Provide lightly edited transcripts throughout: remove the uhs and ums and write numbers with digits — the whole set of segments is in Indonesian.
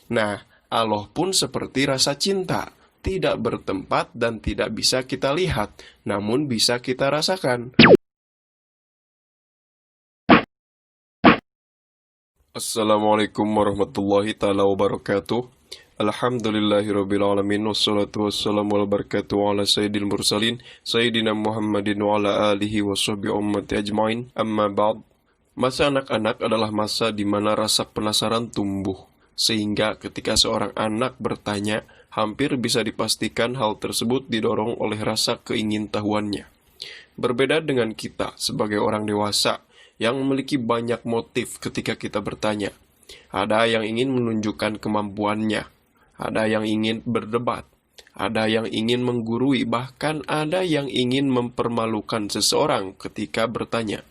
Nah, Allah pun seperti rasa cinta, tidak bertempat dan tidak bisa kita lihat, namun bisa kita rasakan. Assalamualaikum warahmatullahi ta'ala wabarakatuh. Alhamdulillahirrabbilalamin. Wassalatu wassalamu ala barakatuh ala sayyidil mursalin Sayyidina Muhammadin wa ala alihi wa sahbihi ummati ajmain. Amma ba'd. Masa anak-anak adalah masa di mana rasa penasaran tumbuh, sehingga ketika seorang anak bertanya, hampir bisa dipastikan hal tersebut didorong oleh rasa keingintahuannya. Berbeda dengan kita sebagai orang dewasa yang memiliki banyak motif ketika kita bertanya. Ada yang ingin menunjukkan kemampuannya, ada yang ingin berdebat, ada yang ingin menggurui, bahkan ada yang ingin mempermalukan seseorang ketika bertanya.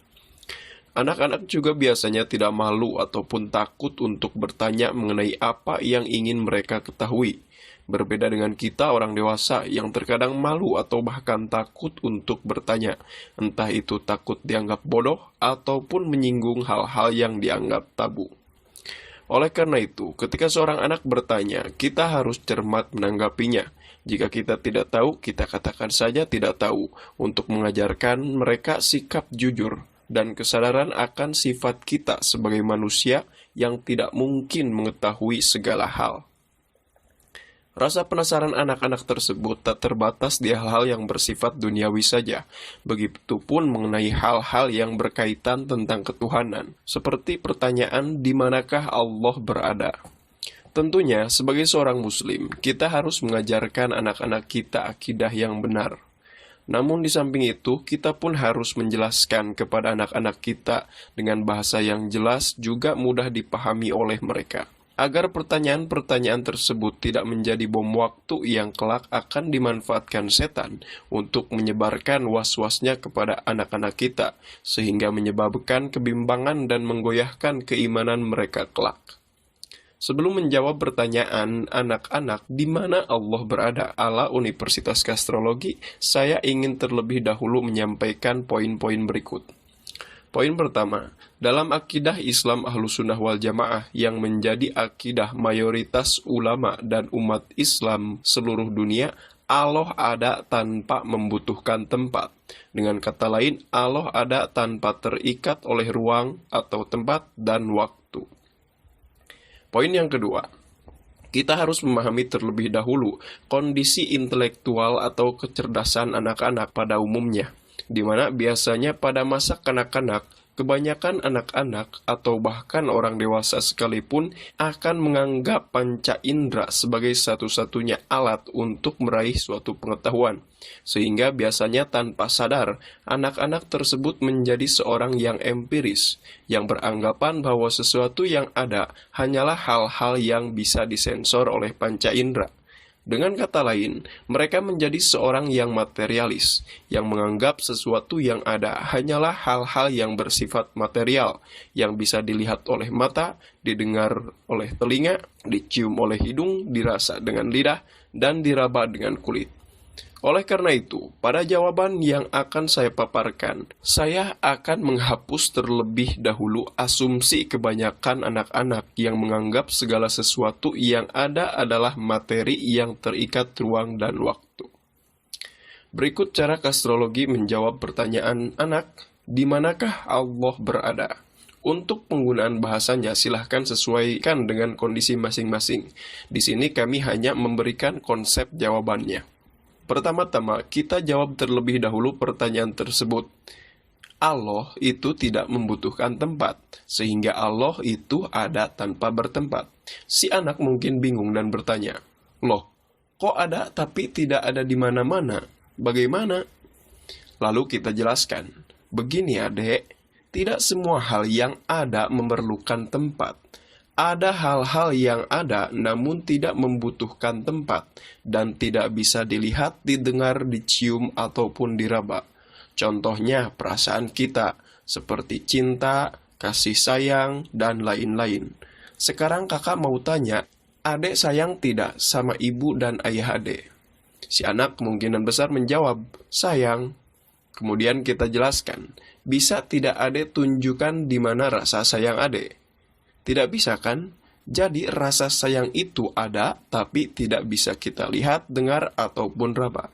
Anak-anak juga biasanya tidak malu ataupun takut untuk bertanya mengenai apa yang ingin mereka ketahui. Berbeda dengan kita orang dewasa yang terkadang malu atau bahkan takut untuk bertanya. Entah itu takut dianggap bodoh ataupun menyinggung hal-hal yang dianggap tabu. Oleh karena itu, ketika seorang anak bertanya, kita harus cermat menanggapinya. Jika kita tidak tahu, kita katakan saja tidak tahu, untuk mengajarkan mereka sikap jujur dan kesadaran akan sifat kita sebagai manusia yang tidak mungkin mengetahui segala hal. Rasa penasaran anak-anak tersebut tak terbatas di hal-hal yang bersifat duniawi saja. Begitupun mengenai hal-hal yang berkaitan tentang ketuhanan, seperti pertanyaan di manakah Allah berada. Tentunya, sebagai seorang muslim, kita harus mengajarkan anak-anak kita akidah yang benar. Namun di samping itu, kita pun harus menjelaskan kepada anak-anak kita dengan bahasa yang jelas juga mudah dipahami oleh mereka, agar pertanyaan-pertanyaan tersebut tidak menjadi bom waktu yang kelak akan dimanfaatkan setan untuk menyebarkan was-wasnya kepada anak-anak kita, sehingga menyebabkan kebimbangan dan menggoyahkan keimanan mereka kelak. Sebelum menjawab pertanyaan anak-anak di mana Allah berada ala Universitas Kastrologi, saya ingin terlebih dahulu menyampaikan poin-poin berikut. Poin pertama, dalam akidah Islam Ahlussunnah wal Jamaah yang menjadi akidah mayoritas ulama dan umat Islam seluruh dunia, Allah ada tanpa membutuhkan tempat. Dengan kata lain, Allah ada tanpa terikat oleh ruang atau tempat dan waktu. Poin yang kedua, kita harus memahami terlebih dahulu kondisi intelektual atau kecerdasan anak-anak pada umumnya, di mana biasanya pada masa kanak-kanak, kebanyakan anak-anak atau bahkan orang dewasa sekalipun akan menganggap panca indera sebagai satu-satunya alat untuk meraih suatu pengetahuan. Sehingga biasanya tanpa sadar, anak-anak tersebut menjadi seorang yang empiris, yang beranggapan bahwa sesuatu yang ada hanyalah hal-hal yang bisa disensor oleh panca indera. Dengan kata lain, mereka menjadi seorang yang materialis, yang menganggap sesuatu yang ada hanyalah hal-hal yang bersifat material, yang bisa dilihat oleh mata, didengar oleh telinga, dicium oleh hidung, dirasa dengan lidah, dan diraba dengan kulit. Oleh karena itu, pada jawaban yang akan saya paparkan, saya akan menghapus terlebih dahulu asumsi kebanyakan anak-anak yang menganggap segala sesuatu yang ada adalah materi yang terikat ruang dan waktu. Berikut cara kastrologi menjawab pertanyaan anak, di manakah Allah berada? Untuk penggunaan bahasanya silahkan sesuaikan dengan kondisi masing-masing. Di sini kami hanya memberikan konsep jawabannya. Pertama-tama, kita jawab terlebih dahulu pertanyaan tersebut. Allah itu tidak membutuhkan tempat, sehingga Allah itu ada tanpa bertempat. Si anak mungkin bingung dan bertanya, "Loh, kok ada tapi tidak ada di mana-mana? Bagaimana?" Lalu kita jelaskan, "Begini adek, tidak semua hal yang ada memerlukan tempat. Ada hal-hal yang ada namun tidak membutuhkan tempat dan tidak bisa dilihat, didengar, dicium, ataupun diraba. Contohnya perasaan kita, seperti cinta, kasih sayang, dan lain-lain. Sekarang kakak mau tanya, adek sayang tidak sama ibu dan ayah adek?" Si anak kemungkinan besar menjawab, "Sayang." Kemudian kita jelaskan, "Bisa tidak adek tunjukkan di mana rasa sayang adek?" "Tidak bisa kan? Jadi rasa sayang itu ada, tapi tidak bisa kita lihat, dengar, ataupun raba.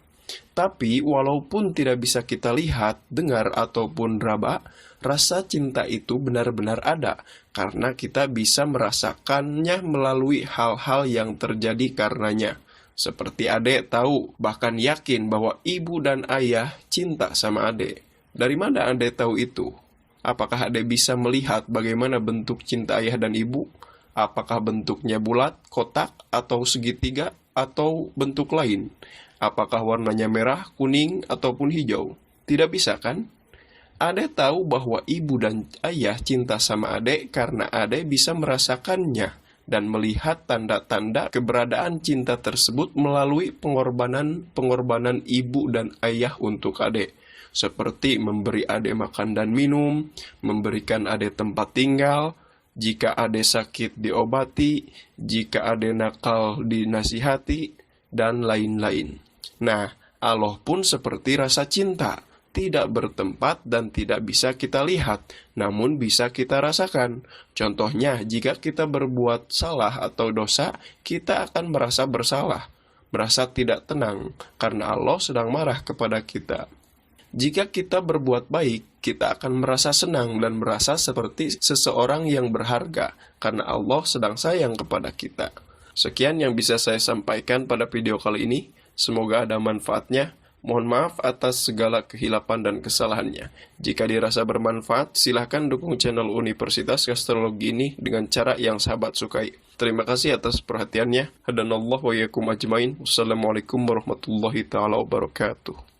Tapi walaupun tidak bisa kita lihat, dengar, ataupun raba, rasa cinta itu benar-benar ada, karena kita bisa merasakannya melalui hal-hal yang terjadi karenanya. Seperti adek tahu, bahkan yakin bahwa ibu dan ayah cinta sama adek. Dari mana adek tahu itu? Apakah adek bisa melihat bagaimana bentuk cinta ayah dan ibu? Apakah bentuknya bulat, kotak, atau segitiga, atau bentuk lain? Apakah warnanya merah, kuning, ataupun hijau? Tidak bisa kan? Adek tahu bahwa ibu dan ayah cinta sama adek karena adek bisa merasakannya dan melihat tanda-tanda keberadaan cinta tersebut melalui pengorbanan ibu dan ayah untuk adek. Seperti memberi adek makan dan minum, memberikan adek tempat tinggal, jika adek sakit diobati, jika adek nakal dinasihati, dan lain-lain. Nah, Allah pun seperti rasa cinta, tidak bertempat dan tidak bisa kita lihat, namun bisa kita rasakan. Contohnya, jika kita berbuat salah atau dosa, kita akan merasa bersalah, merasa tidak tenang, karena Allah sedang marah kepada kita. Jika kita berbuat baik, kita akan merasa senang dan merasa seperti seseorang yang berharga, karena Allah sedang sayang kepada kita. Sekian yang bisa saya sampaikan pada video kali ini. Semoga ada manfaatnya. Mohon maaf atas segala kehilapan dan kesalahannya. Jika dirasa bermanfaat, silahkan dukung channel Universitas Astrologi ini dengan cara yang sahabat sukai. Terima kasih atas perhatiannya. Hadanallahu wa iyyakum ajmain. Wassalamualaikum warahmatullahi taala wabarakatuh.